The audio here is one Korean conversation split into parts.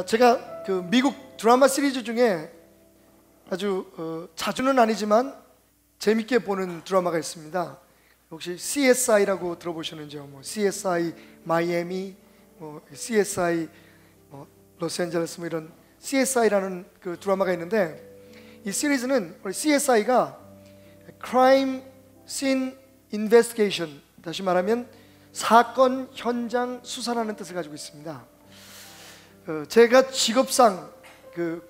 제가 그 미국 드라마 시리즈 중에 아주 자주는 아니지만 재밌게 보는 드라마가 있습니다. 혹시 CSI라고 들어보셨는지요? 뭐 CSI 마이애미, 뭐 CSI 로스앤젤레스, 뭐 이런 CSI라는 그 드라마가 있는데, 이 시리즈는 CSI가 Crime Scene Investigation, 다시 말하면 사건 현장 수사라는 뜻을 가지고 있습니다. 제가 직업상 그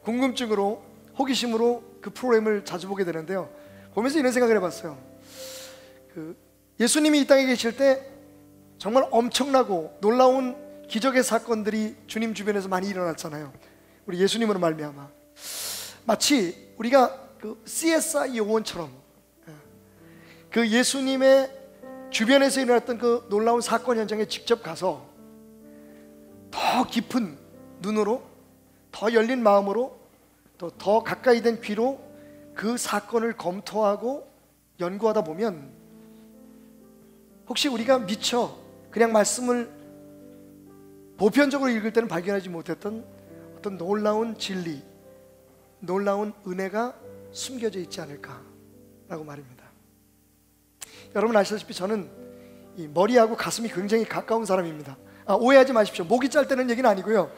궁금증으로, 호기심으로 그 프로그램을 자주 보게 되는데요, 보면서 이런 생각을 해봤어요. 예수님이 이 땅에 계실 때 정말 엄청나고 놀라운 기적의 사건들이 주님 주변에서 많이 일어났잖아요. 우리 예수님으로 말미암아 마치 우리가 그 CSI 요원처럼 그 예수님의 주변에서 일어났던 그 놀라운 사건 현장에 직접 가서 더 깊은 눈으로, 더 열린 마음으로, 또 더 가까이 된 귀로 그 사건을 검토하고 연구하다 보면 혹시 우리가 미처 그냥 말씀을 보편적으로 읽을 때는 발견하지 못했던 어떤 놀라운 진리, 놀라운 은혜가 숨겨져 있지 않을까라고 말입니다. 여러분 아시다시피 저는 이 머리하고 가슴이 굉장히 가까운 사람입니다. 오해하지 마십시오. 목이 짧다는 얘기는 아니고요,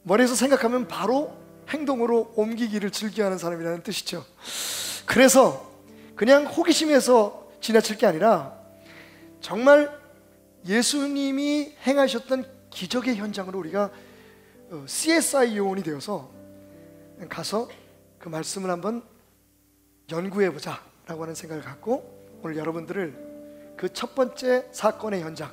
머리에서 생각하면 바로 행동으로 옮기기를 즐겨하는 사람이라는 뜻이죠. 그래서 그냥 호기심에서 지나칠 게 아니라 정말 예수님이 행하셨던 기적의 현장으로 우리가 CSI 요원이 되어서 가서 그 말씀을 한번 연구해보자 라고 하는 생각을 갖고 오늘 여러분들을 그 첫 번째 사건의 현장,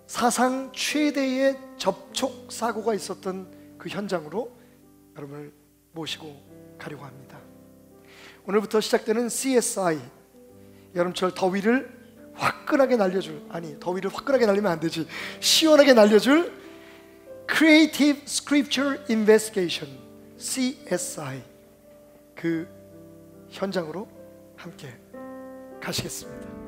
사상 최대의 접촉 사고가 있었던 그 현장으로 여러분을 모시고 가려고 합니다. 오늘부터 시작되는 CSI, 여름철 더위를 화끈하게 날려줄, 아니 더위를 화끈하게 날리면 안 되지, 시원하게 날려줄 Creative Scripture Investigation, CSI, 그 현장으로 함께 가시겠습니다.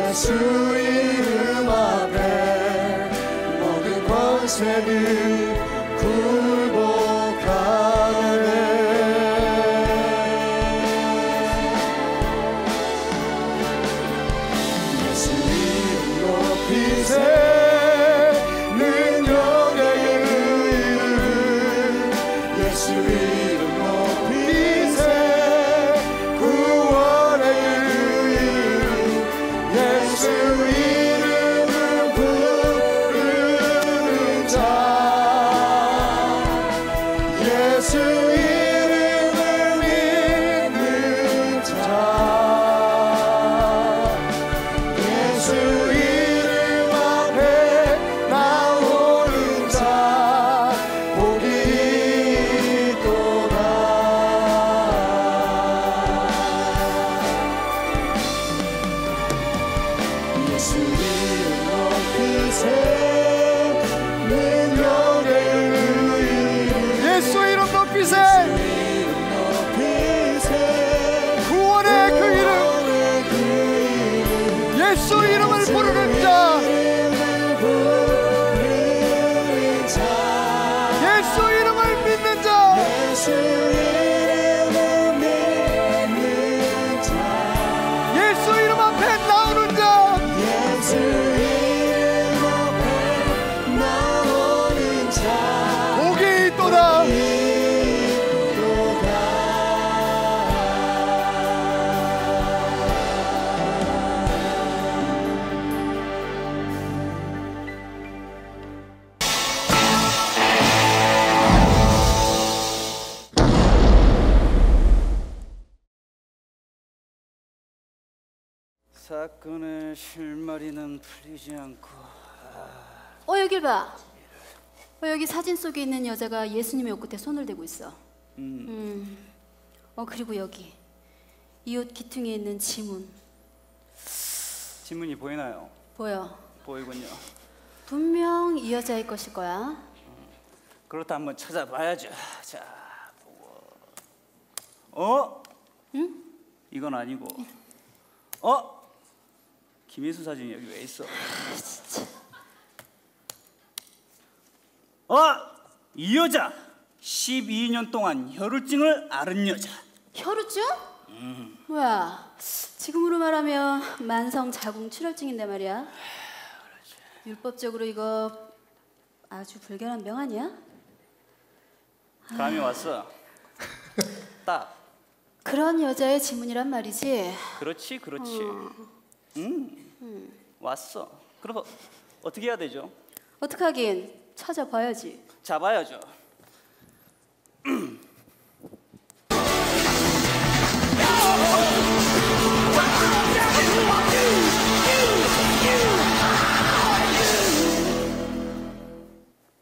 예수 이름 앞에 모든 권세를 굴복하네. 예수 이름 높이세 능력의 이름, 예수 이름 높이세 구원의 이름, 예수 이름을 부르는 자, 예수 이름을 믿는 자, 예수 이름 앞에 나오는 자 복이 있도다. 예수 이름 높이세 능력의 이름, 예수 이름 높이세 사건의 실마리는 풀리지 않고. 여길 봐. 여기 사진 속에 있는 여자가 예수님의 옷 끝에 손을 대고 있어. 그리고 여기 이 옷 기퉁에 있는 지문. 지문이 보이나요? 보여. 보이군요. 분명 이 여자의 것일 거야. 그렇다 한번 찾아봐야죠. 자, 보고. 응? 이건 아니고. 김혜수 사진이 여기 왜 있어? 이 여자 12년 동안 혈우증을 앓은 여자. 혈우증? 뭐야? 지금으로 말하면 만성 자궁 출혈증인데 말이야. 율법적으로 이거 아주 불결한 병 아니야? 감이 왔어. 딱. 그런 여자의 지문이란 말이지. 그렇지. 왔어. 그럼 어떻게 해야 되죠? 어떻게 하긴 찾아봐야지. 잡아야죠.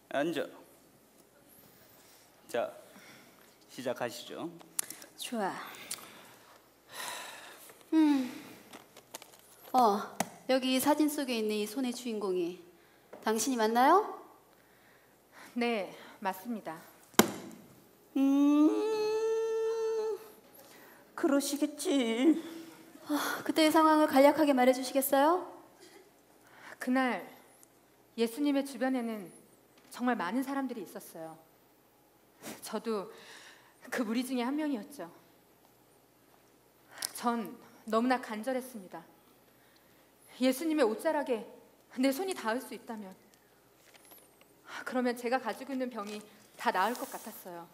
앉아. 자, 시작하시죠. 좋아. 여기 사진 속에 있는 이 손의 주인공이 당신이 맞나요? 네, 맞습니다. 그러시겠지. 그때의 상황을 간략하게 말해주시겠어요? 그날 예수님의 주변에는 정말 많은 사람들이 있었어요. 저도 그 무리 중에 한 명이었죠. 전 너무나 간절했습니다. 예수님의 옷자락에 내 손이 닿을 수 있다면, 그러면 제가 가지고 있는 병이 다 나을 것 같았어요.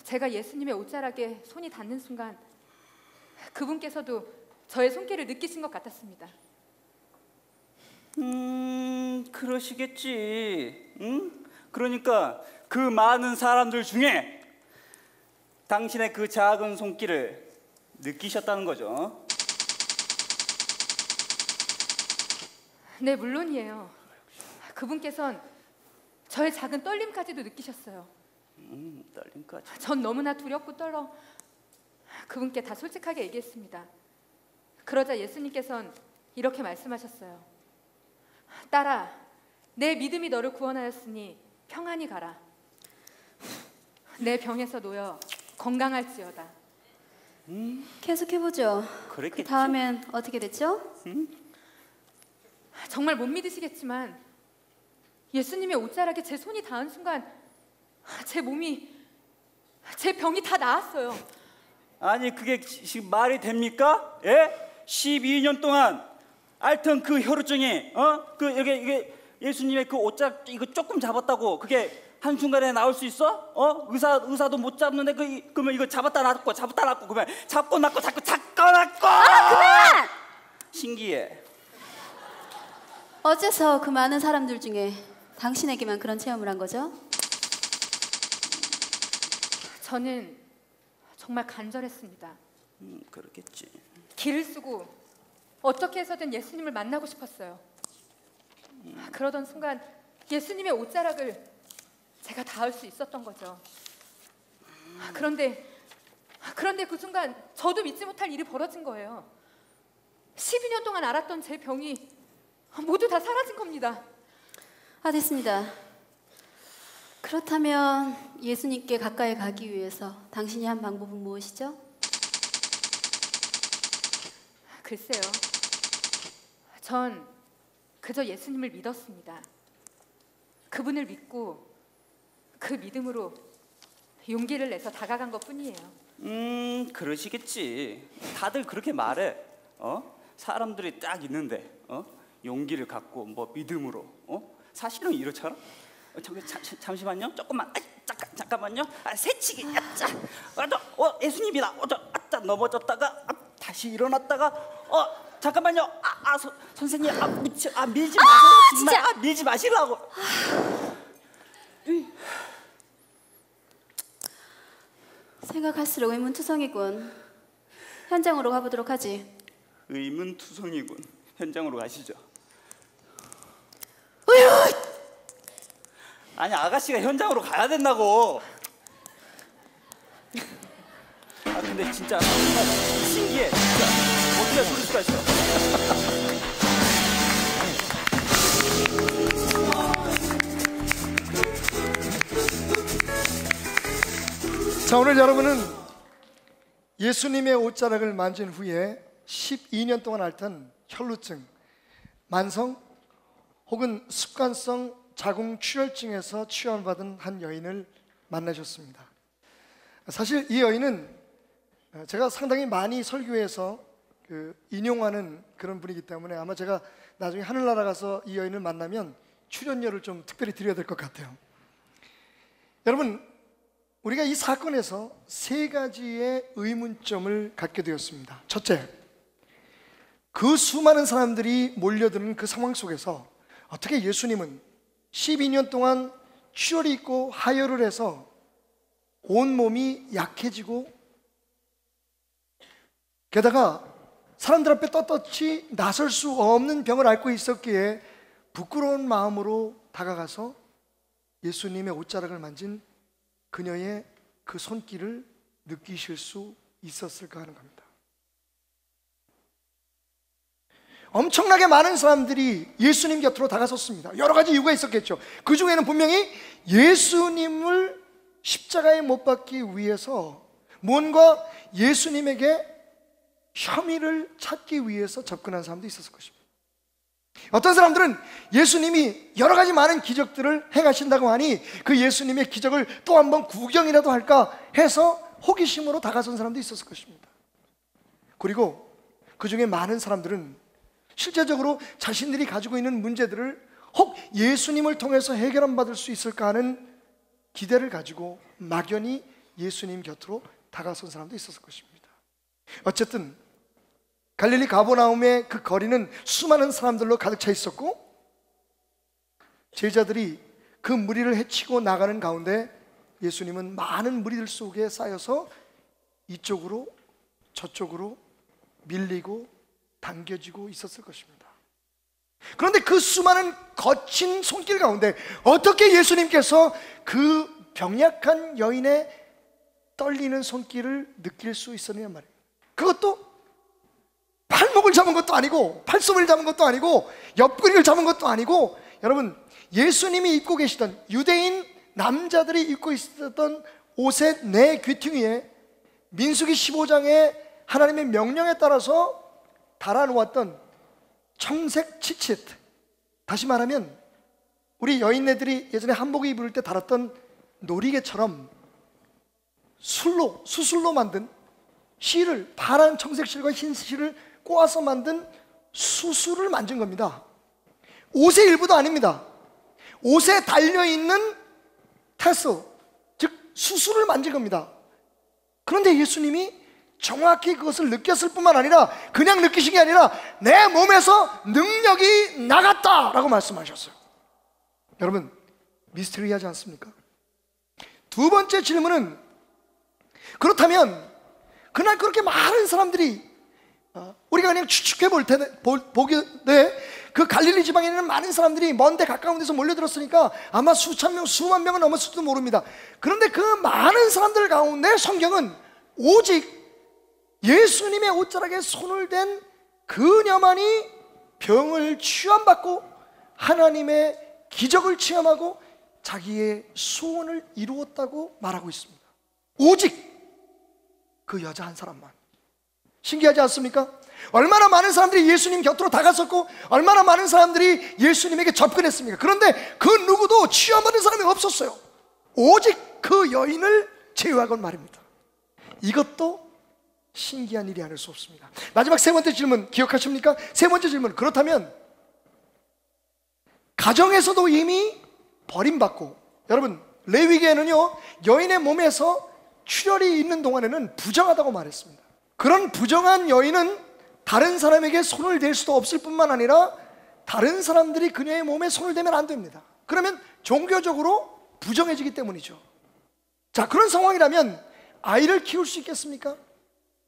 제가 예수님의 옷자락에 손이 닿는 순간 그분께서도 저의 손길을 느끼신 것 같았습니다. 그러시겠지. 그러니까 그 많은 사람들 중에 당신의 그 작은 손길을 느끼셨다는 거죠. 네, 물론이에요. 그분께선 저의 작은 떨림까지도 느끼셨어요. 떨림까지. 전 너무나 두렵고 떨러 그분께 다 솔직하게 얘기했습니다. 그러자 예수님께서는 이렇게 말씀하셨어요. 딸아, 내 믿음이 너를 구원하였으니 평안히 가라. 내 병에서 놓여 건강할지어다. 계속해보죠. 그랬겠지. 그 다음엔 어떻게 됐죠? 정말 못 믿으시겠지만 예수님의 옷자락에 제 손이 닿은 순간 제 몸이, 제 병이 다 나았어요. 아니 그게 지금 말이 됩니까? 예? 12년 동안 앓던 그 혈우증이 그 이게 예수님의 그 옷자락 이거 조금 잡았다고 그게 한순간에 나올 수 있어? 의사도 못 잡는데 그러면 이거 잡았다 놨고 그러면 잡고 놨고 자꾸 그만! 신기해. 어째서 그 많은 사람들 중에 당신에게만 그런 체험을 한 거죠? 저는 정말 간절했습니다. 그렇겠지. 길을 쓰고 어떻게 해서든 예수님을 만나고 싶었어요. 그러던 순간 예수님의 옷자락을 제가 닿을 수 있었던 거죠. 그런데 그 순간 저도 믿지 못할 일이 벌어진 거예요. 12년 동안 앓았던 제 병이 모두 다 사라진 겁니다. 됐습니다. 그렇다면 예수님께 가까이 가기 위해서 당신이 한 방법은 무엇이죠? 글쎄요. 전 그저 예수님을 믿었습니다. 그분을 믿고 그 믿음으로 용기를 내서 다가간 것뿐이에요. 그러시겠지. 다들 그렇게 말해. 사람들이 딱 있는데 용기를 갖고 뭐 믿음으로 사실은 이렇잖아. 잠시만요. 조금만. 잠깐만요. 새치기. 예수님이다. 넘어졌다가 다시 일어났다가 잠깐만요. 선생님. 밀지 마세요. 정말 밀지 마시라고. 생각할수록 의문투성이군. 현장으로 가보도록 하지. 의문투성이군. 현장으로 가시죠. 아니 아가씨가 현장으로 가야 된다고. 아 근데 진짜 정말 신기해. 진짜 어떻게 그럴 수가 있어. 자, 오늘 여러분은 예수님의 옷자락을 만진 후에 12년 동안 앓던 혈루증, 만성 혹은 습관성 자궁출혈증에서 치료받은 한 여인을 만나셨습니다. 사실 이 여인은 제가 상당히 많이 설교해서 인용하는 그런 분이기 때문에 아마 제가 나중에 하늘나라 가서 이 여인을 만나면 출연료를 좀 특별히 드려야 될 것 같아요. 여러분, 우리가 이 사건에서 세 가지의 의문점을 갖게 되었습니다. 첫째, 그 수많은 사람들이 몰려드는 그 상황 속에서 어떻게 예수님은 12년 동안 출혈이 있고 하혈을 해서 온몸이 약해지고 게다가 사람들 앞에 떳떳이 나설 수 없는 병을 앓고 있었기에 부끄러운 마음으로 다가가서 예수님의 옷자락을 만진 그녀의 그 손길을 느끼실 수 있었을까 하는 겁니다. 엄청나게 많은 사람들이 예수님 곁으로 다가섰습니다. 여러 가지 이유가 있었겠죠. 그 중에는 분명히 예수님을 십자가에 못 박기 위해서 뭔가 예수님에게 혐의를 찾기 위해서 접근한 사람도 있었을 것입니다. 어떤 사람들은 예수님이 여러 가지 많은 기적들을 행하신다고 하니 그 예수님의 기적을 또 한번 구경이라도 할까 해서 호기심으로 다가선 사람도 있었을 것입니다. 그리고 그 중에 많은 사람들은 실제적으로 자신들이 가지고 있는 문제들을 혹 예수님을 통해서 해결함 받을 수 있을까 하는 기대를 가지고 막연히 예수님 곁으로 다가선 사람도 있었을 것입니다. 어쨌든 갈릴리 가버나움의 그 거리는 수많은 사람들로 가득 차 있었고 제자들이 그 무리를 헤치고 나가는 가운데 예수님은 많은 무리들 속에 쌓여서 이쪽으로 저쪽으로 밀리고 당겨지고 있었을 것입니다. 그런데 그 수많은 거친 손길 가운데 어떻게 예수님께서 그 병약한 여인의 떨리는 손길을 느낄 수 있었느냐 말이에요. 그것도 팔목을 잡은 것도 아니고 팔꿈을 잡은 것도 아니고 옆구리를 잡은 것도 아니고, 여러분, 예수님이 입고 계시던 유대인 남자들이 입고 있었던 옷의 네 귀퉁이에 민수기 15장의 하나님의 명령에 따라서 달아놓았던 청색 치칫, 다시 말하면 우리 여인네들이 예전에 한복을 입을 때 달았던 놀이개처럼 수술로 만든 실을, 파란 청색 실과 흰 실을 꼬아서 만든 수술을 만진 겁니다. 옷의 일부도 아닙니다. 옷에 달려있는 타스, 즉 수술을 만진 겁니다. 그런데 예수님이 정확히 그것을 느꼈을 뿐만 아니라 그냥 느끼신 게 아니라 내 몸에서 능력이 나갔다라고 말씀하셨어요. 여러분, 미스터리하지 않습니까? 두 번째 질문은, 그렇다면 그날 그렇게 많은 사람들이 우리가 그냥 추측해 보기에 그 갈릴리 지방에 있는 많은 사람들이 먼데 가까운 데서 몰려들었으니까 아마 수천 명, 수만 명은 넘었을지도 모릅니다. 그런데 그 많은 사람들 가운데 성경은 오직 예수님의 옷자락에 손을 댄 그녀만이 병을 취함받고 하나님의 기적을 체험하고 자기의 소원을 이루었다고 말하고 있습니다. 오직 그 여자 한 사람만. 신기하지 않습니까? 얼마나 많은 사람들이 예수님 곁으로 다가섰고 얼마나 많은 사람들이 예수님에게 접근했습니까? 그런데 그 누구도 취함받은 사람이 없었어요. 오직 그 여인을 제외하곤 말입니다. 이것도 신기한 일이 아닐 수 없습니다. 마지막 세 번째 질문 기억하십니까? 세 번째 질문, 그렇다면 가정에서도 이미 버림받고, 여러분, 레위기에는요 여인의 몸에서 출혈이 있는 동안에는 부정하다고 말했습니다. 그런 부정한 여인은 다른 사람에게 손을 댈 수도 없을 뿐만 아니라 다른 사람들이 그녀의 몸에 손을 대면 안 됩니다. 그러면 종교적으로 부정해지기 때문이죠. 자, 그런 상황이라면 아이를 키울 수 있겠습니까?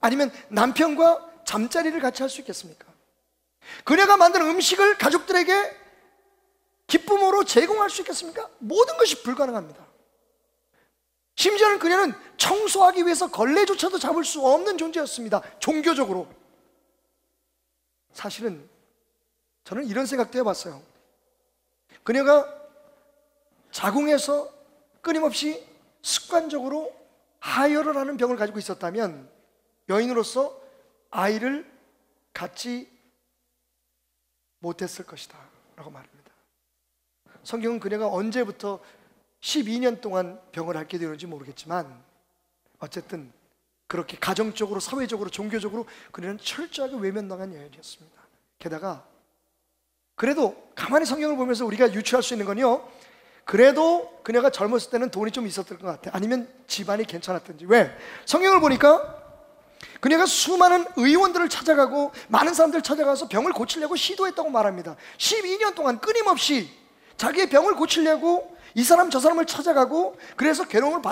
아니면 남편과 잠자리를 같이 할 수 있겠습니까? 그녀가 만든 음식을 가족들에게 기쁨으로 제공할 수 있겠습니까? 모든 것이 불가능합니다. 심지어는 그녀는 청소하기 위해서 걸레조차도 잡을 수 없는 존재였습니다. 종교적으로. 사실은 저는 이런 생각도 해봤어요. 그녀가 자궁에서 끊임없이 습관적으로 하혈을 하는 병을 가지고 있었다면 여인으로서 아이를 갖지 못했을 것이다 라고 말합니다. 성경은 그녀가 언제부터 12년 동안 병을 앓게 되었는지 모르겠지만 어쨌든 그렇게 가정적으로, 사회적으로, 종교적으로 그녀는 철저하게 외면당한 여인이었습니다. 게다가 그래도 가만히 성경을 보면서 우리가 유추할 수 있는 건요, 그래도 그녀가 젊었을 때는 돈이 좀 있었던 것 같아. 아니면 집안이 괜찮았든지. 왜? 성경을 보니까 그녀가 수많은 의원들을 찾아가고 많은 사람들을 찾아가서 병을 고치려고 시도했다고 말합니다. 12년 동안 끊임없이 자기의 병을 고치려고 이 사람 저 사람을 찾아가고 그래서 괴로움을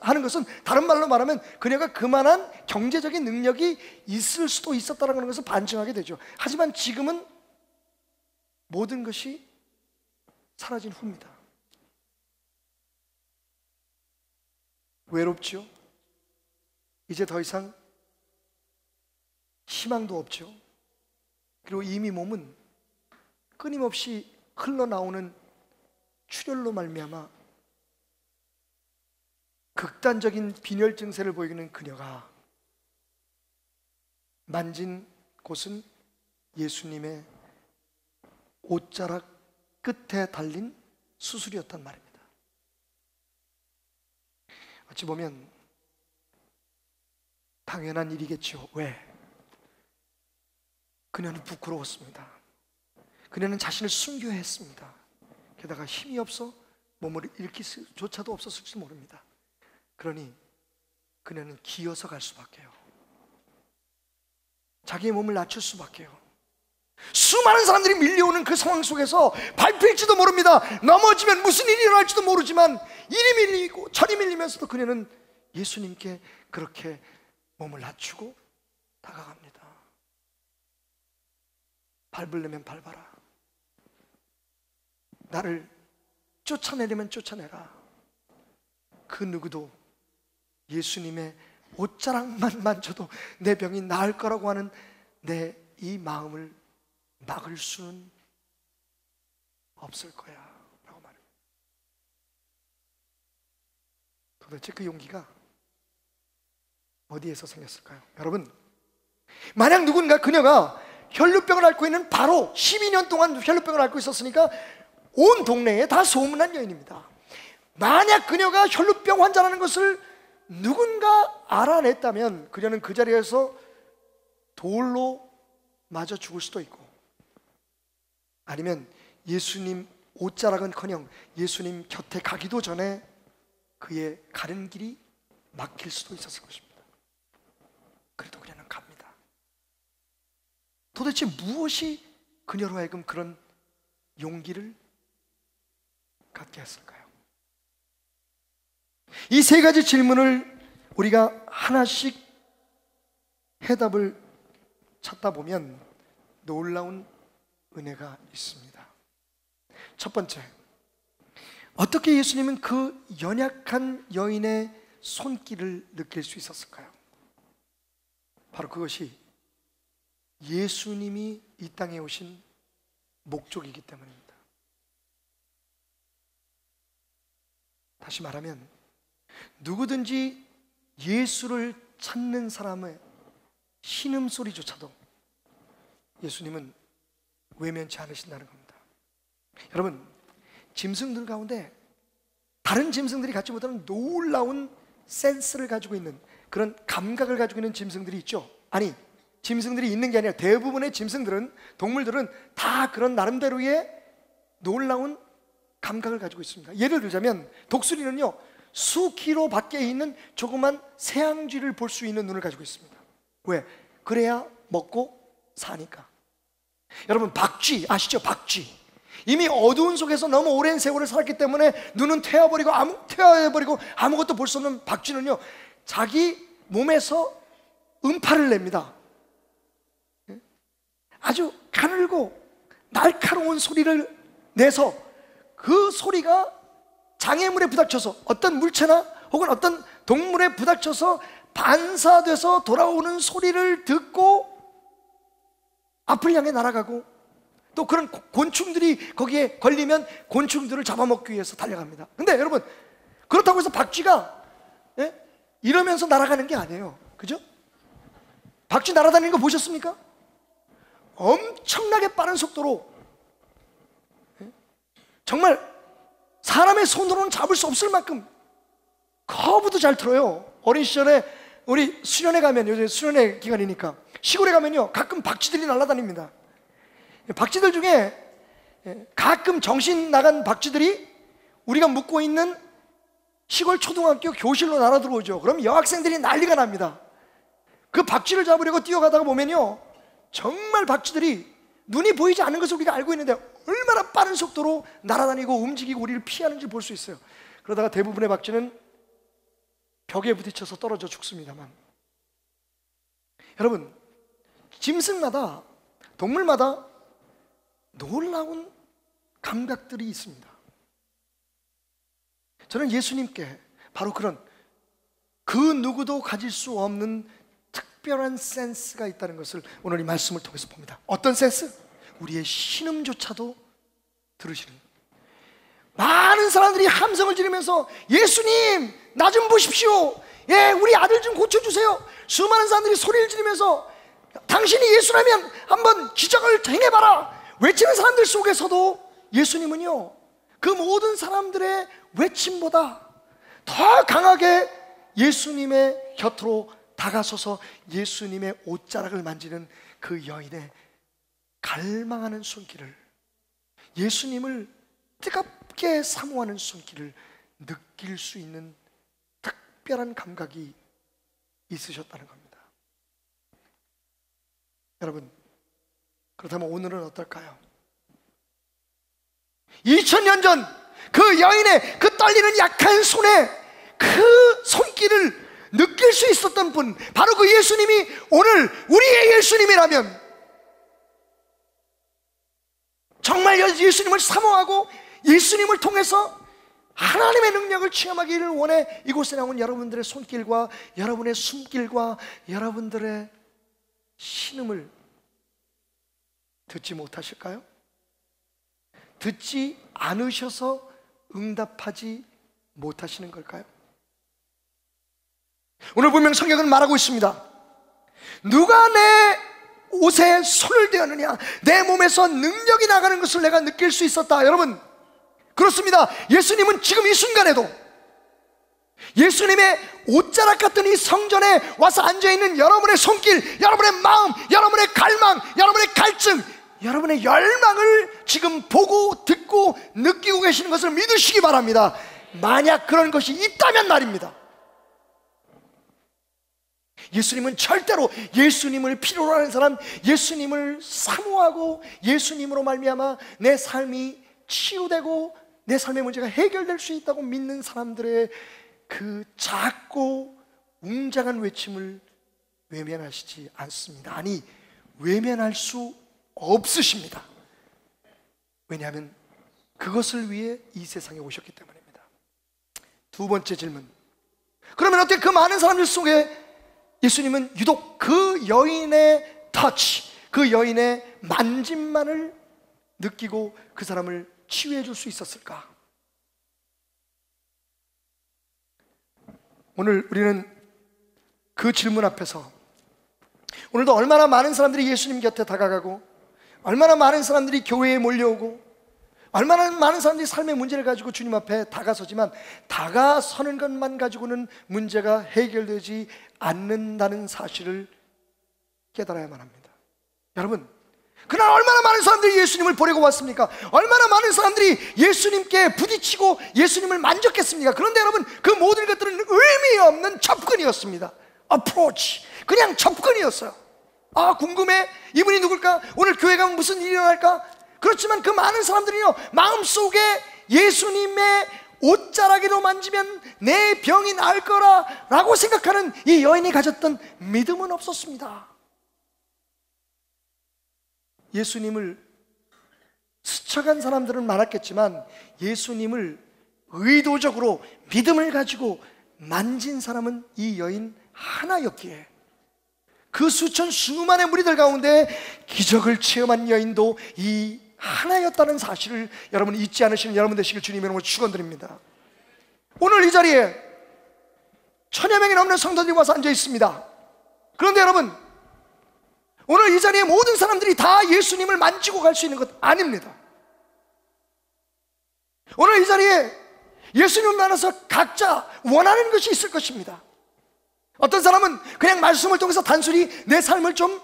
하는 것은 다른 말로 말하면 그녀가 그만한 경제적인 능력이 있을 수도 있었다는 것을 반증하게 되죠. 하지만 지금은 모든 것이 사라진 후입니다. 외롭죠. 이제 더 이상 희망도 없죠. 그리고 이미 몸은 끊임없이 흘러나오는 출혈로 말미암아 극단적인 빈혈 증세를 보이는 그녀가 만진 곳은 예수님의 옷자락 끝에 달린 수술이었단 말입니다. 어찌 보면 당연한 일이겠죠. 왜? 그녀는 부끄러웠습니다. 그녀는 자신을 순교했습니다. 게다가 힘이 없어 몸을 일으킬 수조차도 없었을지 모릅니다. 그러니 그녀는 기어서 갈 수밖에요. 자기의 몸을 낮출 수밖에요. 수많은 사람들이 밀려오는 그 상황 속에서 밟힐지도 모릅니다. 넘어지면 무슨 일이 일어날지도 모르지만 이리 밀리고 저리 밀리면서도 그녀는 예수님께 그렇게 몸을 낮추고 다가갑니다. 밟으려면 밟아라. 나를 쫓아내려면 쫓아내라. 그 누구도 예수님의 옷자락만 만져도 내 병이 나을 거라고 하는 내 이 마음을 막을 수는 없을 거야 라고 말합니다. 도대체 그 용기가 어디에서 생겼을까요? 여러분, 만약 누군가 그녀가 혈루병을 앓고 있는 바로 12년 동안 혈루병을 앓고 있었으니까 온 동네에 다 소문난 여인입니다. 만약 그녀가 혈루병 환자라는 것을 누군가 알아냈다면 그녀는 그 자리에서 돌로 맞아 죽을 수도 있고, 아니면 예수님 옷자락은커녕 예수님 곁에 가기도 전에 그의 가는 길이 막힐 수도 있었을 것입니다. 그래도 그녀는 갑니다. 도대체 무엇이 그녀로 하여금 그런 용기를 갖게 했을까요? 이 세 가지 질문을 우리가 하나씩 해답을 찾다 보면 놀라운 은혜가 있습니다. 첫 번째, 어떻게 예수님은 그 연약한 여인의 손길을 느낄 수 있었을까요? 바로 그것이 예수님이 이 땅에 오신 목적이기 때문입니다. 다시 말하면 누구든지 예수를 찾는 사람의 신음소리조차도 예수님은 외면치 않으신다는 겁니다. 여러분, 짐승들 가운데 다른 짐승들이 갖지 못하는 놀라운 센스를 가지고 있는, 그런 감각을 가지고 있는 짐승들이 있죠. 아니, 짐승들이 있는 게 아니라 대부분의 짐승들은, 동물들은 다 그런 나름대로의 놀라운 감각을 가지고 있습니다. 예를 들자면 독수리는요, 수키로 밖에 있는 조그만 새앙쥐를 볼 수 있는 눈을 가지고 있습니다. 왜? 그래야 먹고 사니까. 여러분, 박쥐 아시죠? 박쥐. 이미 어두운 속에서 너무 오랜 세월을 살았기 때문에 눈은 퇴어버리고 아무것도 볼 수 없는 박쥐는요, 자기 몸에서 음파를 냅니다. 아주 가늘고 날카로운 소리를 내서 그 소리가 장애물에 부닥쳐서 어떤 물체나 혹은 어떤 동물에 부닥쳐서 반사돼서 돌아오는 소리를 듣고 앞을 향해 날아가고, 또 그런 곤충들이 거기에 걸리면 곤충들을 잡아먹기 위해서 달려갑니다. 근데 여러분, 그렇다고 해서 박쥐가 이러면서 날아가는 게 아니에요. 그죠? 박쥐 날아다니는 거 보셨습니까? 엄청나게 빠른 속도로, 정말 사람의 손으로는 잡을 수 없을 만큼 커브도 잘 틀어요. 어린 시절에 우리 수련회 가면, 요즘 수련회 기간이니까 시골에 가면요 가끔 박쥐들이 날아다닙니다. 박쥐들 중에 가끔 정신 나간 박쥐들이 우리가 묵고 있는 시골 초등학교 교실로 날아 들어오죠. 그럼 여학생들이 난리가 납니다. 그 박쥐를 잡으려고 뛰어가다가 보면요, 정말 박쥐들이 눈이 보이지 않는 것을 우리가 알고 있는데 얼마나 빠른 속도로 날아다니고 움직이고 우리를 피하는지 볼 수 있어요. 그러다가 대부분의 박쥐는 벽에 부딪혀서 떨어져 죽습니다만, 여러분, 짐승마다, 동물마다 놀라운 감각들이 있습니다. 저는 예수님께 바로 그런 그 누구도 가질 수 없는 특별한 센스가 있다는 것을 오늘 이 말씀을 통해서 봅니다. 어떤 센스? 우리의 신음조차도 들으시는, 많은 사람들이 함성을 지르면서 예수님 나 좀 보십시오, 예, 우리 아들 좀 고쳐주세요. 수많은 사람들이 소리를 지르면서 당신이 예수라면 한번 기적을 행해봐라 외치는 사람들 속에서도 예수님은요, 그 모든 사람들의 외침보다 더 강하게 예수님의 곁으로 다가서서 예수님의 옷자락을 만지는 그 여인의 갈망하는 손길을, 예수님을 뜨겁게 사모하는 손길을 느낄 수 있는 특별한 감각이 있으셨다는 겁니다. 여러분, 그렇다면 오늘은 어떨까요? 2000년 전 그 여인의 그 떨리는 약한 손에 그 손길을 느낄 수 있었던 분, 바로 그 예수님이 오늘 우리의 예수님이라면, 정말 예수님을 사모하고 예수님을 통해서 하나님의 능력을 체험하기를 원해 이곳에 나온 여러분들의 손길과 여러분의 숨길과 여러분들의 신음을 듣지 못하실까요? 듣지 않으셔서 응답하지 못하시는 걸까요? 오늘 분명 성경은 말하고 있습니다. 누가 내 옷에 손을 대었느냐, 내 몸에서 능력이 나가는 것을 내가 느낄 수 있었다. 여러분, 그렇습니다. 예수님은 지금 이 순간에도 예수님의 옷자락 같은 이 성전에 와서 앉아있는 여러분의 손길, 여러분의 마음, 여러분의 갈망, 여러분의 갈증, 여러분의 열망을 지금 보고 듣고 느끼고 계시는 것을 믿으시기 바랍니다. 만약 그런 것이 있다면 말입니다. 예수님은 절대로 예수님을 필요로 하는 사람, 예수님을 사모하고 예수님으로 말미암아 내 삶이 치유되고 내 삶의 문제가 해결될 수 있다고 믿는 사람들의 그 작고 웅장한 외침을 외면하시지 않습니다. 아니, 외면할 수 없으십니다. 왜냐하면 그것을 위해 이 세상에 오셨기 때문입니다. 두 번째 질문, 그러면 어떻게 그 많은 사람들 속에 예수님은 유독 그 여인의 터치, 그 여인의 만짐만을 느끼고 그 사람을 치유해 줄 수 있었을까? 오늘 우리는 그 질문 앞에서 오늘도 얼마나 많은 사람들이 예수님 곁에 다가가고, 얼마나 많은 사람들이 교회에 몰려오고, 얼마나 많은 사람들이 삶의 문제를 가지고 주님 앞에 다가서지만 다가서는 것만 가지고는 문제가 해결되지 않는다는 사실을 깨달아야만 합니다. 여러분, 그날 얼마나 많은 사람들이 예수님을 보려고 왔습니까? 얼마나 많은 사람들이 예수님께 부딪히고 예수님을 만졌겠습니까? 그런데 여러분, 그 모든 것들은 의미 없는 접근이었습니다. approach, 그냥 접근이었어요. 아, 궁금해? 이분이 누굴까? 오늘 교회 가면 무슨 일이 일어날까? 그렇지만 그 많은 사람들이요, 마음속에 예수님의 옷자락으로 만지면 내 병이 나을 거라 라고 생각하는 이 여인이 가졌던 믿음은 없었습니다. 예수님을 스쳐간 사람들은 많았겠지만 예수님을 의도적으로 믿음을 가지고 만진 사람은 이 여인 하나였기에 그 수많은 무리들 가운데 기적을 체험한 여인도 이 하나였다는 사실을 여러분 잊지 않으시는 여러분 되시길 주님의 이름으로 축원드립니다. 오늘 이 자리에 1000여 명이 넘는 성도들이 와서 앉아 있습니다. 그런데 여러분, 오늘 이 자리에 모든 사람들이 다 예수님을 만지고 갈 수 있는 것 아닙니다. 오늘 이 자리에 예수님을 만나서 각자 원하는 것이 있을 것입니다. 어떤 사람은 그냥 말씀을 통해서 단순히 내 삶을 좀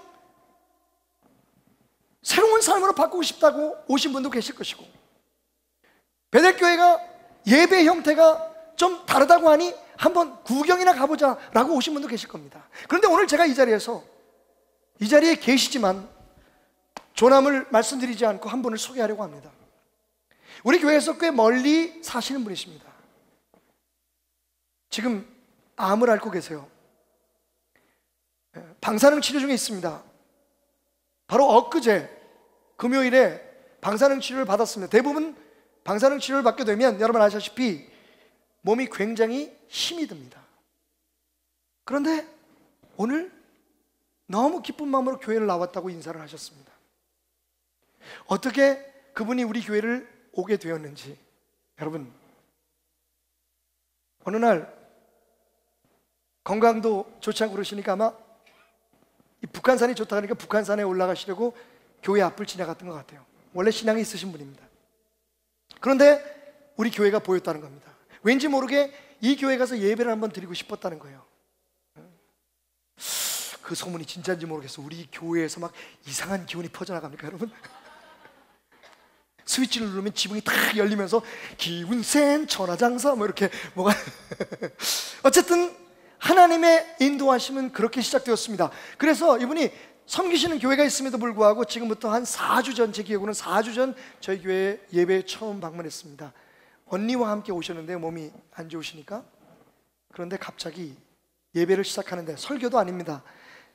새로운 삶으로 바꾸고 싶다고 오신 분도 계실 것이고, 베델교회가 예배 형태가 좀 다르다고 하니 한번 구경이나 가보자 라고 오신 분도 계실 겁니다. 그런데 오늘 제가 이 자리에 계시지만 조남을 말씀드리지 않고 한 분을 소개하려고 합니다. 우리 교회에서 꽤 멀리 사시는 분이십니다. 지금 암을 앓고 계세요. 방사능 치료 중에 있습니다. 바로 엊그제 금요일에 방사능 치료를 받았습니다. 대부분 방사능 치료를 받게 되면 여러분 아시다시피 몸이 굉장히 힘이 듭니다. 그런데 오늘 너무 기쁜 마음으로 교회를 나왔다고 인사를 하셨습니다. 어떻게 그분이 우리 교회를 오게 되었는지, 여러분, 어느 날 건강도 좋지 않고 그러시니까 아마 이 북한산이 좋다 그러니까 북한산에 올라가시려고 교회 앞을 지나갔던 것 같아요. 원래 신앙이 있으신 분입니다. 그런데 우리 교회가 보였다는 겁니다. 왠지 모르게 이 교회 가서 예배를 한번 드리고 싶었다는 거예요. 그 소문이 진짜인지 모르겠어. 우리 교회에서 막 이상한 기운이 퍼져나갑니까 여러분? 스위치를 누르면 지붕이 탁 열리면서 기운 센 천하장사 뭐 이렇게 뭐가 어쨌든 하나님의 인도하심은 그렇게 시작되었습니다. 그래서 이분이 섬기시는 교회가 있음에도 불구하고 지금부터 한 4주 전, 제 기억으로는 4주 전 저희 교회 예배에 처음 방문했습니다. 언니와 함께 오셨는데 몸이 안 좋으시니까. 그런데 갑자기 예배를 시작하는데, 설교도 아닙니다,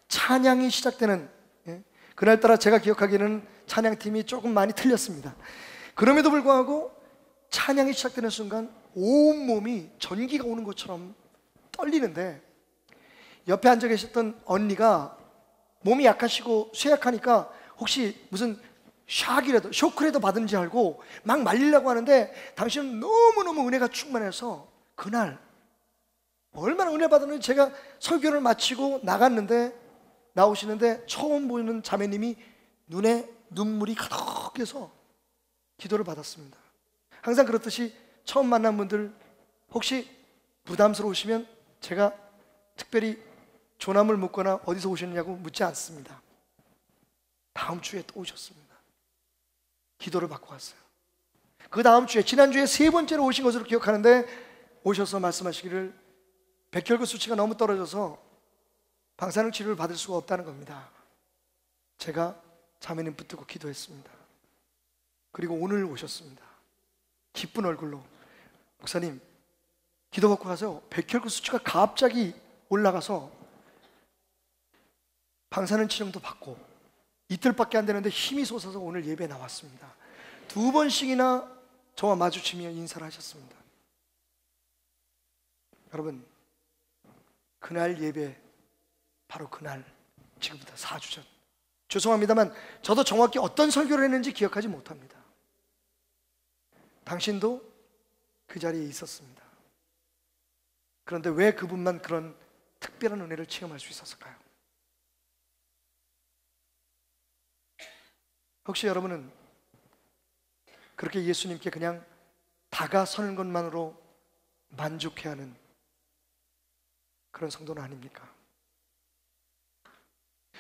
찬양이 시작되는, 그날따라 제가 기억하기에는 찬양팀이 조금 많이 틀렸습니다. 그럼에도 불구하고 찬양이 시작되는 순간 온몸이 전기가 오는 것처럼 떨리는데, 옆에 앉아 계셨던 언니가 몸이 약하시고 쇠약하니까 혹시 무슨 쇼크라도 받은지 알고 막 말리려고 하는데, 당신은 너무너무 은혜가 충만해서 그날 얼마나 은혜 받았는지, 제가 설교를 마치고 나오시는데 처음 보이는 자매님이 눈에 눈물이 가득해서 기도를 받았습니다. 항상 그렇듯이 처음 만난 분들 혹시 부담스러우시면 제가 특별히 조남을 묻거나 어디서 오셨냐고 묻지 않습니다. 다음 주에 또 오셨습니다. 기도를 받고 갔어요. 그 다음 주에, 지난주에 3번째로 오신 것으로 기억하는데, 오셔서 말씀하시기를 백혈구 수치가 너무 떨어져서 방사능 치료를 받을 수가 없다는 겁니다. 제가 자매님 붙들고 기도했습니다. 그리고 오늘 오셨습니다. 기쁜 얼굴로, 목사님 기도받고 가세요. 백혈구 수치가 갑자기 올라가서 방사능 치료도 받고 이틀밖에 안 되는데 힘이 솟아서 오늘 예배에 나왔습니다. 2번씩이나 저와 마주치며 인사를 하셨습니다. 여러분, 그날 예배, 바로 그날, 지금부터 4주 전, 죄송합니다만 저도 정확히 어떤 설교를 했는지 기억하지 못합니다. 당신도 그 자리에 있었습니다. 그런데 왜 그분만 그런 특별한 은혜를 체험할 수 있었을까요? 혹시 여러분은 그렇게 예수님께 그냥 다가서는 것만으로 만족해하는 그런 성도는 아닙니까?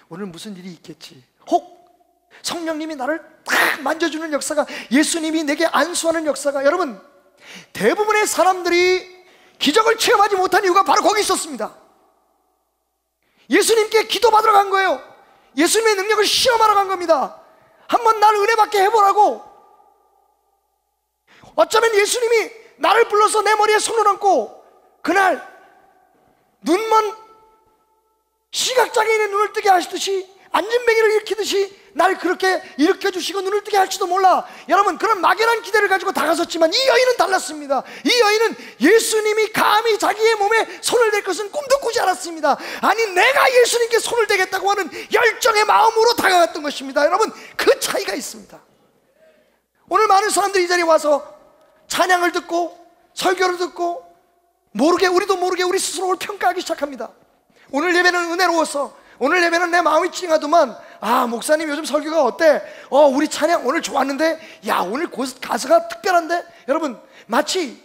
오늘 무슨 일이 있겠지, 혹 성령님이 나를 딱 만져주는 역사가, 예수님이 내게 안수하는 역사가, 여러분 대부분의 사람들이 기적을 체험하지 못한 이유가 바로 거기 있었습니다. 예수님께 기도받으러 간 거예요. 예수님의 능력을 시험하러 간 겁니다. 한번 나를 은혜 받게 해보라고. 어쩌면 예수님이 나를 불러서 내 머리에 손을 얹고 그날 눈먼 시각장애인의 눈을 뜨게 하시듯이 안진뱅이를 일으키듯이 날 그렇게 일으켜주시고 눈을 뜨게 할지도 몰라. 여러분, 그런 막연한 기대를 가지고 다가섰지만 이 여인은 달랐습니다. 이 여인은 예수님이 감히 자기의 몸에 손을 댈 것은 꿈도 꾸지 않았습니다. 아니, 내가 예수님께 손을 대겠다고 하는 열정의 마음으로 다가갔던 것입니다. 여러분, 그 차이가 있습니다. 오늘 많은 사람들이 이 자리에 와서 찬양을 듣고 설교를 듣고 우리도 모르게 우리 스스로를 평가하기 시작합니다. 오늘 예배는 은혜로웠어. 오늘 예배는 내 마음이 찡하더만. 아, 목사님 요즘 설교가 어때? 우리 찬양 오늘 좋았는데, 야, 오늘 가사가 특별한데. 여러분, 마치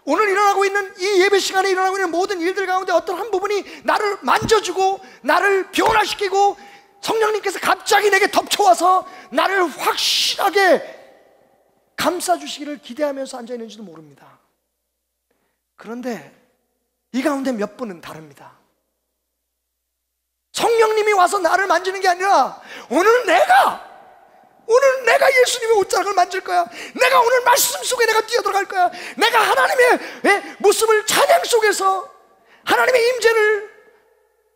오늘 일어나고 있는 이 예배 시간에 일어나고 있는 모든 일들 가운데 어떤 한 부분이 나를 만져주고 나를 변화시키고 성령님께서 갑자기 내게 덮쳐와서 나를 확실하게 감싸주시기를 기대하면서 앉아있는지도 모릅니다. 그런데 이 가운데 몇 분은 다릅니다. 성령님이 와서 나를 만지는 게 아니라 오늘 내가 예수님의 옷자락을 만질 거야. 내가 오늘 말씀 속에 내가 뛰어들어갈 거야. 내가 하나님의 모습을 찬양 속에서, 하나님의 임재를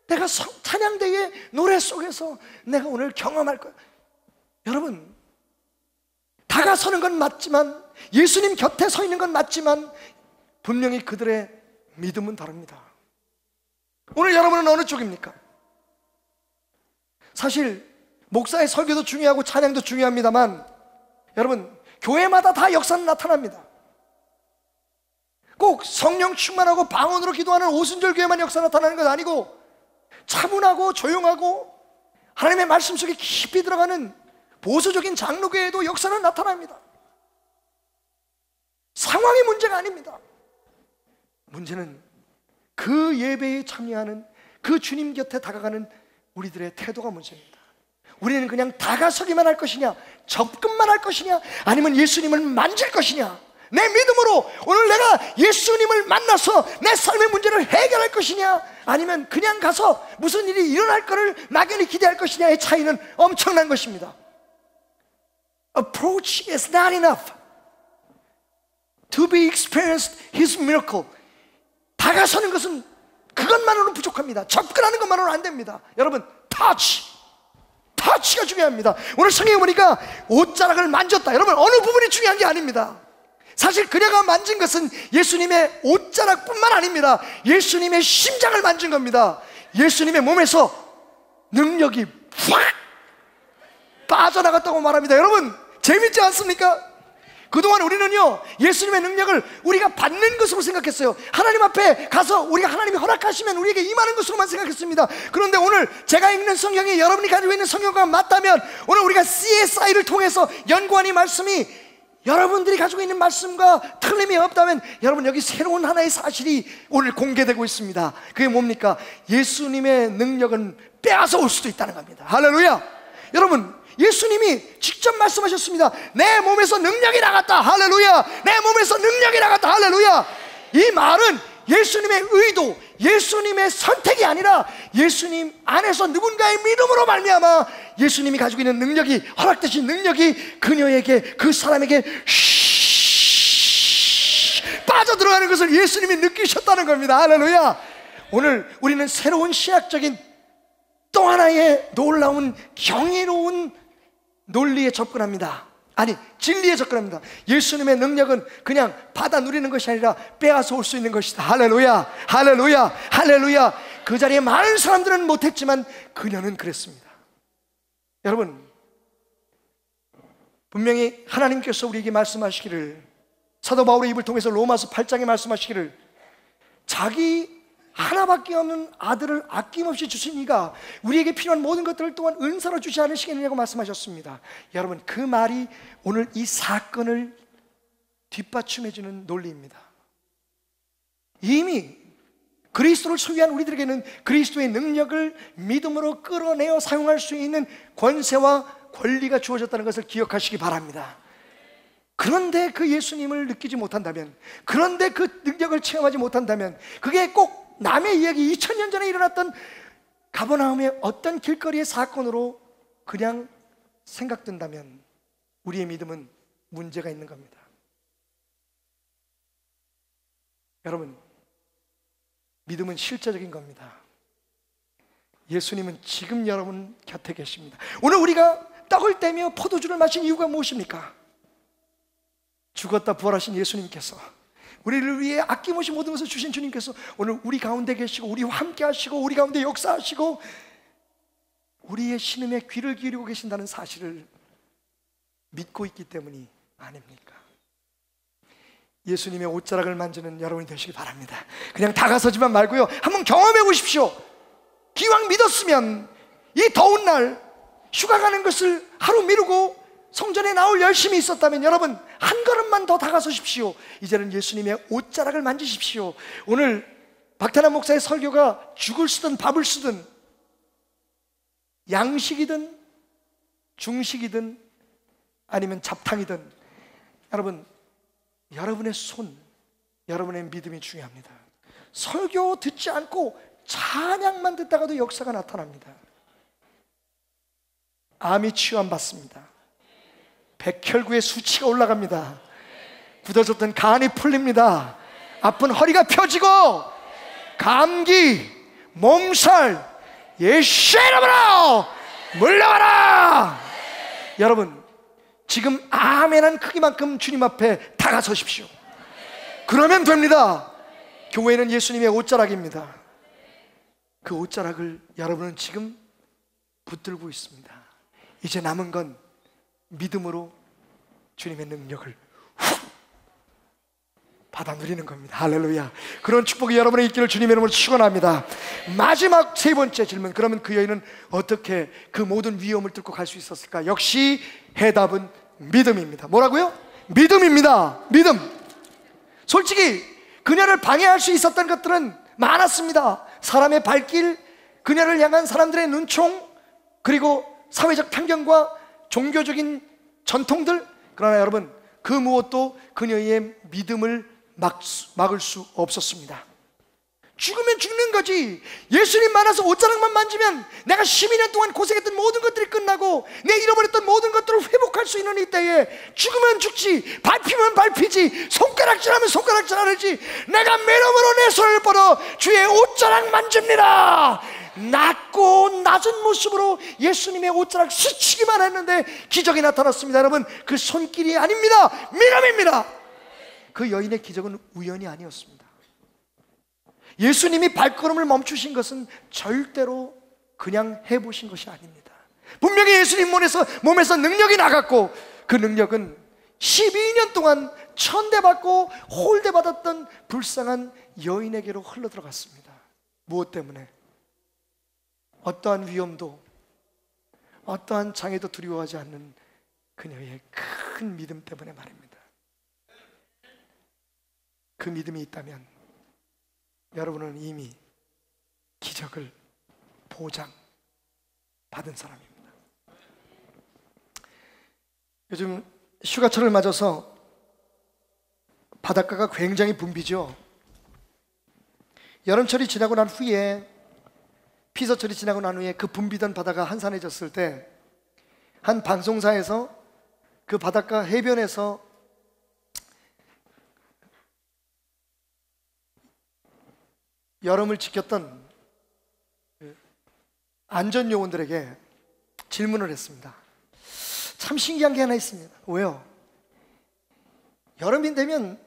내가 찬양대의 노래 속에서 내가 오늘 경험할 거야. 여러분, 다가서는 건 맞지만, 예수님 곁에 서 있는 건 맞지만 분명히 그들의 믿음은 다릅니다. 오늘 여러분은 어느 쪽입니까? 사실 목사의 설교도 중요하고 찬양도 중요합니다만, 여러분, 교회마다 다 역사는 나타납니다. 꼭 성령 충만하고 방언으로 기도하는 오순절 교회만 역사 나타나는 건 아니고, 차분하고 조용하고 하나님의 말씀 속에 깊이 들어가는 보수적인 장로교회에도 역사는 나타납니다. 상황이 문제가 아닙니다. 문제는 그 예배에 참여하는, 그 주님 곁에 다가가는 우리들의 태도가 문제입니다. 우리는 그냥 다가서기만 할 것이냐, 접근만 할 것이냐, 아니면 예수님을 만질 것이냐. 내 믿음으로 오늘 내가 예수님을 만나서 내 삶의 문제를 해결할 것이냐, 아니면 그냥 가서 무슨 일이 일어날 것을 막연히 기대할 것이냐의 차이는 엄청난 것입니다. Approach is not enough to be experienced His miracle. 다가서는 것은 그것만으로는 부족합니다. 접근하는 것만으로는 안 됩니다. 여러분, 터치가 중요합니다. 오늘 성경에 보니까 옷자락을 만졌다. 여러분, 어느 부분이 중요한 게 아닙니다. 사실 그녀가 만진 것은 예수님의 옷자락뿐만 아닙니다. 예수님의 심장을 만진 겁니다. 예수님의 몸에서 능력이 확 빠져나갔다고 말합니다. 여러분, 재밌지 않습니까? 그동안 우리는요, 예수님의 능력을 우리가 받는 것으로 생각했어요. 하나님 앞에 가서 우리가 하나님이 허락하시면 우리에게 임하는 것으로만 생각했습니다. 그런데 오늘 제가 읽는 성경이 여러분이 가지고 있는 성경과 맞다면, 오늘 우리가 CSI를 통해서 연구한 이 말씀이 여러분들이 가지고 있는 말씀과 틀림이 없다면, 여러분, 여기 새로운 하나의 사실이 오늘 공개되고 있습니다. 그게 뭡니까? 예수님의 능력은 빼앗아 올 수도 있다는 겁니다. 할렐루야. 여러분, 예수님이 직접 말씀하셨습니다. 내 몸에서 능력이 나갔다. 할렐루야. 내 몸에서 능력이 나갔다. 할렐루야. 이 말은 예수님의 의도, 예수님의 선택이 아니라 예수님 안에서 누군가의 믿음으로 말미암아 예수님이 가지고 있는 능력이, 허락되신 능력이 그녀에게, 그 사람에게 빠져들어가는 것을 예수님이 느끼셨다는 겁니다. 할렐루야. 오늘 우리는 새로운 신학적인 또 하나의 놀라운 경이로운 논리에 접근합니다. 아니, 진리에 접근합니다. 예수님의 능력은 그냥 받아 누리는 것이 아니라 빼앗아 올 수 있는 것이다. 할렐루야, 할렐루야, 할렐루야. 그 자리에 많은 사람들은 못했지만 그녀는 그랬습니다. 여러분, 분명히 하나님께서 우리에게 말씀하시기를, 사도 바울의 입을 통해서 로마서 8장에 말씀하시기를, 자기 하나밖에 없는 아들을 아낌없이 주신 이가 우리에게 필요한 모든 것들을 또한 은사로 주지 않으시겠느냐고 말씀하셨습니다. 여러분, 그 말이 오늘 이 사건을 뒷받침해주는 논리입니다. 이미 그리스도를 소유한 우리들에게는 그리스도의 능력을 믿음으로 끌어내어 사용할 수 있는 권세와 권리가 주어졌다는 것을 기억하시기 바랍니다. 그런데 그 예수님을 느끼지 못한다면, 그런데 그 능력을 체험하지 못한다면, 그게 꼭 남의 이야기, 2000년 전에 일어났던 가버나움의 어떤 길거리의 사건으로 그냥 생각된다면 우리의 믿음은 문제가 있는 겁니다. 여러분, 믿음은 실제적인 겁니다. 예수님은 지금 여러분 곁에 계십니다. 오늘 우리가 떡을 떼며 포도주를 마신 이유가 무엇입니까? 죽었다 부활하신 예수님께서, 우리를 위해 아낌없이 모든 것을 주신 주님께서 오늘 우리 가운데 계시고 우리와 함께 하시고 우리 가운데 역사하시고 우리의 신음에 귀를 기울이고 계신다는 사실을 믿고 있기 때문이 아닙니까? 예수님의 옷자락을 만지는 여러분이 되시기 바랍니다. 그냥 다가서지만 말고요, 한번 경험해 보십시오. 기왕 믿었으면 이 더운 날 휴가 가는 것을 하루 미루고 성전에 나올 열심히 있었다면 여러분 한 걸음만 더 다가서십시오. 이제는 예수님의 옷자락을 만지십시오. 오늘 박태남 목사의 설교가 죽을 쓰든 밥을 쓰든 양식이든 중식이든 아니면 잡탕이든 여러분, 여러분의 손, 여러분의 믿음이 중요합니다. 설교 듣지 않고 찬양만 듣다가도 역사가 나타납니다. 암이 치유받습니다. 백혈구의 수치가 올라갑니다. 굳어졌던 간이 풀립니다. 아픈 허리가 펴지고 감기, 몸살, 예수의 이름으로 물러가라. 여러분 지금 아멘한 크기만큼 주님 앞에 다가서십시오. 그러면 됩니다. 교회는 예수님의 옷자락입니다. 그 옷자락을 여러분은 지금 붙들고 있습니다. 이제 남은 건 믿음으로 주님의 능력을 받아 누리는 겁니다. 할렐루야. 그런 축복이 여러분의 있기를 주님의 이름으로 축원합니다. 마지막 세 번째 질문, 그러면 그 여인은 어떻게 그 모든 위험을 뚫고 갈 수 있었을까? 역시 해답은 믿음입니다. 뭐라고요? 믿음입니다. 믿음. 솔직히 그녀를 방해할 수 있었던 것들은 많았습니다. 사람의 발길, 그녀를 향한 사람들의 눈총, 그리고 사회적 편견과 종교적인 전통들. 그러나 여러분 그 무엇도 그녀의 믿음을 막을 수 없었습니다. 죽으면 죽는 거지. 예수님 만나서 옷자락만 만지면 내가 12년 동안 고생했던 모든 것들이 끝나고 내 잃어버렸던 모든 것들을 회복할 수 있는 이때에 죽으면 죽지, 밟히면 밟히지, 손가락질하면 손가락질하지, 내가 맨몸으로 내 손을 뻗어 주의 옷자락 만집니다. 낮고 낮은 모습으로 예수님의 옷자락 스치기만 했는데 기적이 나타났습니다. 여러분 그 손길이 아닙니다. 믿음입니다. 그 여인의 기적은 우연이 아니었습니다. 예수님이 발걸음을 멈추신 것은 절대로 그냥 해보신 것이 아닙니다. 분명히 예수님 몸에서 능력이 나갔고 그 능력은 12년 동안 천대받고 홀대받았던 불쌍한 여인에게로 흘러들어갔습니다. 무엇 때문에? 어떠한 위험도 어떠한 장애도 두려워하지 않는 그녀의 큰 믿음 때문에 말입니다. 그 믿음이 있다면 여러분은 이미 기적을 보장받은 사람입니다. 요즘 휴가철을 맞아서 바닷가가 굉장히 붐비죠. 여름철이 지나고 난 후에, 피서철이 지나고 난 후에 그 붐비던 바다가 한산해졌을 때 한 방송사에서 그 바닷가 해변에서 여름을 지켰던 안전요원들에게 질문을 했습니다. 참 신기한 게 하나 있습니다. 왜요? 여름이 되면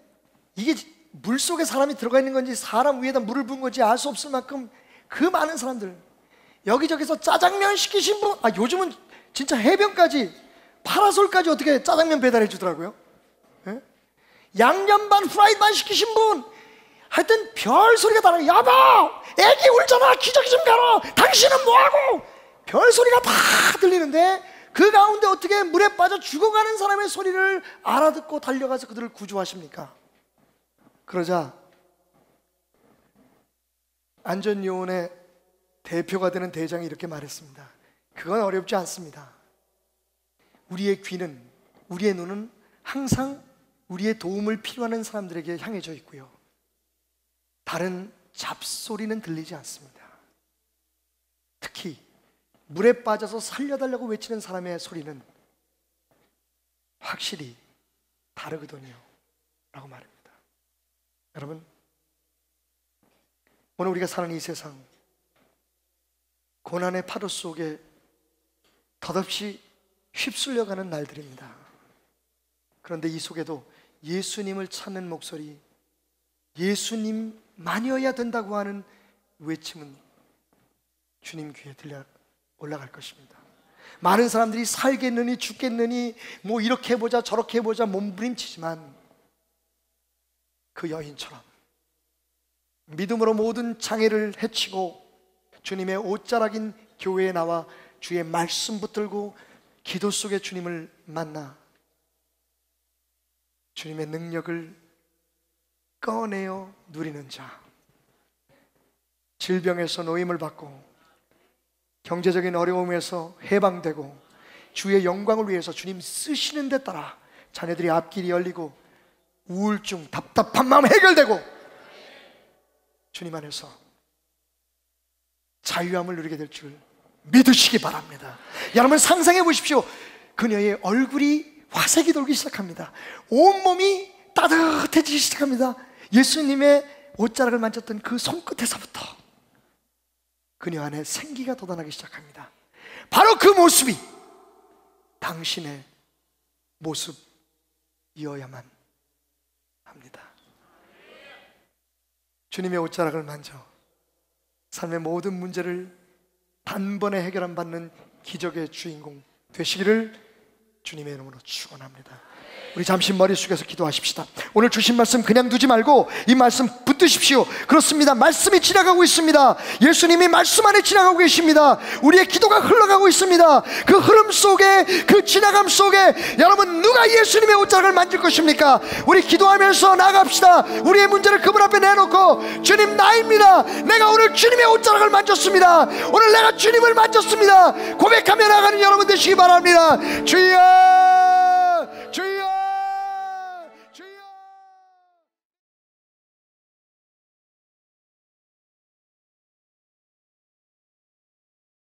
이게 물속에 사람이 들어가 있는 건지 사람 위에다 물을 부은 건지 알 수 없을 만큼 그 많은 사람들, 여기저기서 짜장면 시키신 분, 요즘은 진짜 해변까지 파라솔까지 어떻게 짜장면 배달해 주더라고요. 예? 양념 반 프라이드 반 시키신 분, 하여튼 별 소리가 다 나요. 여보 애기 울잖아, 기저귀 좀 갈아, 당신은 뭐하고, 별 소리가 다 들리는데 그 가운데 어떻게 물에 빠져 죽어가는 사람의 소리를 알아듣고 달려가서 그들을 구조하십니까? 그러자 안전요원의 대표가 되는 대장이 이렇게 말했습니다. 그건 어렵지 않습니다. 우리의 귀는, 우리의 눈은 항상 우리의 도움을 필요하는 사람들에게 향해져 있고요, 다른 잡소리는 들리지 않습니다. 특히 물에 빠져서 살려달라고 외치는 사람의 소리는 확실히 다르거든요 라고 말합니다. 여러분, 오늘 우리가 사는 이 세상, 고난의 파도 속에 덧없이 휩쓸려가는 날들입니다. 그런데 이 속에도 예수님을 찾는 목소리, 예수님만이어야 된다고 하는 외침은 주님 귀에 들려 올라갈 것입니다. 많은 사람들이 살겠느니 죽겠느니 뭐 이렇게 해보자 저렇게 해보자 몸부림치지만 그 여인처럼 믿음으로 모든 장애를 헤치고 주님의 옷자락인 교회에 나와 주의 말씀 붙들고 기도 속에 주님을 만나 주님의 능력을 꺼내어 누리는 자, 질병에서 노임을 받고 경제적인 어려움에서 해방되고 주의 영광을 위해서 주님 쓰시는 데 따라 자녀들이 앞길이 열리고 우울증, 답답한 마음 해결되고 주님 안에서 자유함을 누리게 될 줄 믿으시기 바랍니다. 여러분 상상해 보십시오. 그녀의 얼굴이 화색이 돌기 시작합니다. 온몸이 따뜻해지기 시작합니다. 예수님의 옷자락을 만졌던 그 손끝에서부터 그녀 안에 생기가 돋아나기 시작합니다. 바로 그 모습이 당신의 모습이어야만 합니다. 주님의 옷자락을 만져 삶의 모든 문제를 단번에 해결 받는 기적의 주인공 되시기를 주님의 이름으로 축원합니다. 우리 잠시 머리 숙여서 기도하십시다. 오늘 주신 말씀 그냥 두지 말고 이 말씀 붙드십시오. 그렇습니다. 말씀이 지나가고 있습니다. 예수님이 말씀 안에 지나가고 계십니다. 우리의 기도가 흘러가고 있습니다. 그 흐름 속에, 그 지나감 속에 여러분 누가 예수님의 옷자락을 만질 것입니까? 우리 기도하면서 나갑시다. 우리의 문제를 그분 앞에 내놓고 주님 나입니다. 내가 오늘 주님의 옷자락을 만졌습니다. 오늘 내가 주님을 만졌습니다. 고백하며 나가는 여러분 되시기 바랍니다. 주여